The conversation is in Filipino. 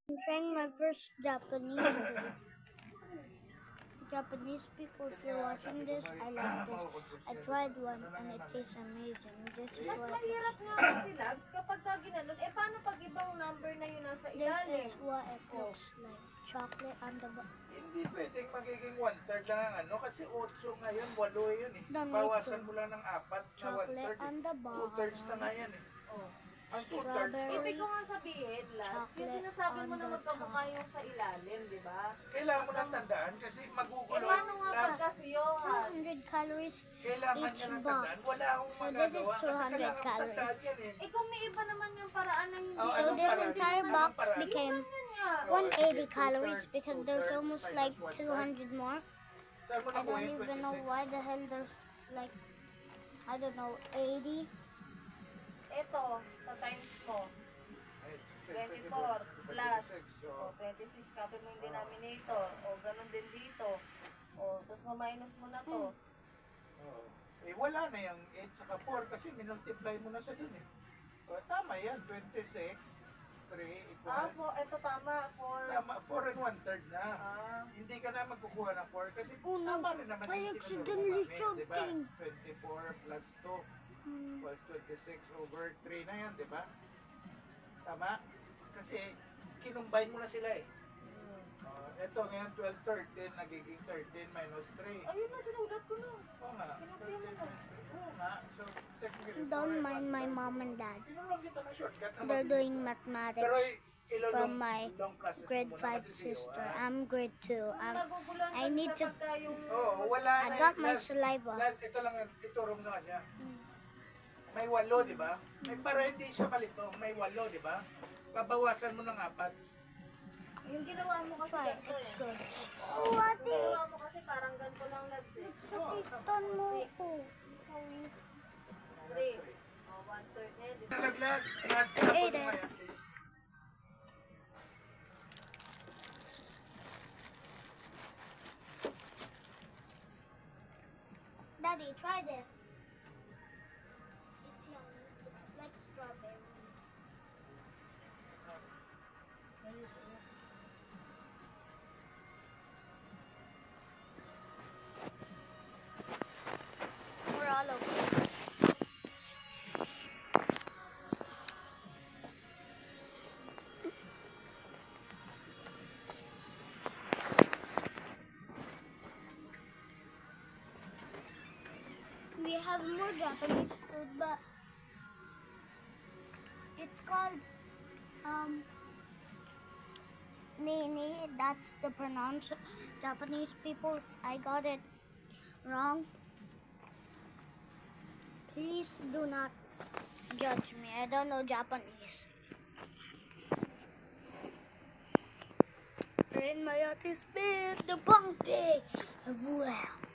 I'm trying my first Japanese food. Japanese people, if you're watching this, I like this. I tried one and it tastes amazing. This is Mas what mahirap nga kasi, Labs, kapag ka ginanon, paano pag ibang number na yun nasa this ilalim? is what it looks like. Chocolate on the bottom. Hindi pwedeng magiging 1/3 lang ano kasi 8 ngayon, 8 yun eh. Don't Bawasan wait mo lang ng 4 na Chocolate 1/3. on the bottom. 2/3 na nga yan eh. Oh. Ang 2/3 Ibig ko nga sabihin, Labs, yung Chocolate sinasabi mo on na the magkamukha yung sa ilalim, di ba? kailangan mo lang tandaan kasi magugulo. Paano nga pag kasi yun? 200 calories Kailangan each niya lang box. tandaan. Wala akong So magagawa this is kasi 200 kailangan mo calories. tandaan yan eh. Kung may iba naman yung paraan na hindi. Oh, So anong this paraan? entire Anong box paraan? became Yun nga. 180 calories because there's almost like 200 more. Saan mo I nakuha don't yung even know 26? why the hell there's like, I don't know, 80. Ito, sa times mo. 24 plus. O, 26, copy mo yung denominator. O, ganun din dito. O, tapos ma-minus mo na to. Oo. Eh wala na yung 8 saka 4 kasi minultiply mo na sa dun eh. O, tama yan, 26, 3 equals. Ito tama. Tama, 4 and 1/3 na. Ah. Hindi ka na magkukuha ng 4 kasi Oh, no. tama rin naman I yung accidentally tinuturo mo something. diba? 24 plus 2 equals 26 over 3 na yan, di ba? Tama? Kasi kinumbine mo na sila eh. Ito ngayon 12, 13, nagiging 13 minus 3. Ayun na, sinulat ko na. Oo nga. 13 Oo nga. So, technically, Don't 4 mind my mom and dad. Tinulong kita ng shortcut. na They're mabilis doing lang. Pero mathematics ilolong- from my long process mo grade muna 5 kasi sister. zero, I'm grade 2. Maguguluhan I kasi need to, pagka yung... Oo, wala I na. got my Last- saliva. last, ito lang, ituro mo nga niya. May 8, di ba? May para hindi siya malito. May 8, di ba? Babawasan mo ng 4. Yung ginawa mo kasi Try, ganito it's eh. good. Yung ginawa mo kasi parang ganito lang Labs eh. Kapitan mo ko. 3. O, 1/3 eh. Di ba? Nalaglag. Hey there. Daddy, try this. It's yummy. It's like strawberry. We're all over. We have more Japanese food, but it's called nene. That's the pronounce Japanese people. If I got it wrong, please do not judge me. I don't know Japanese. In my ate spit the bumpy. Wow.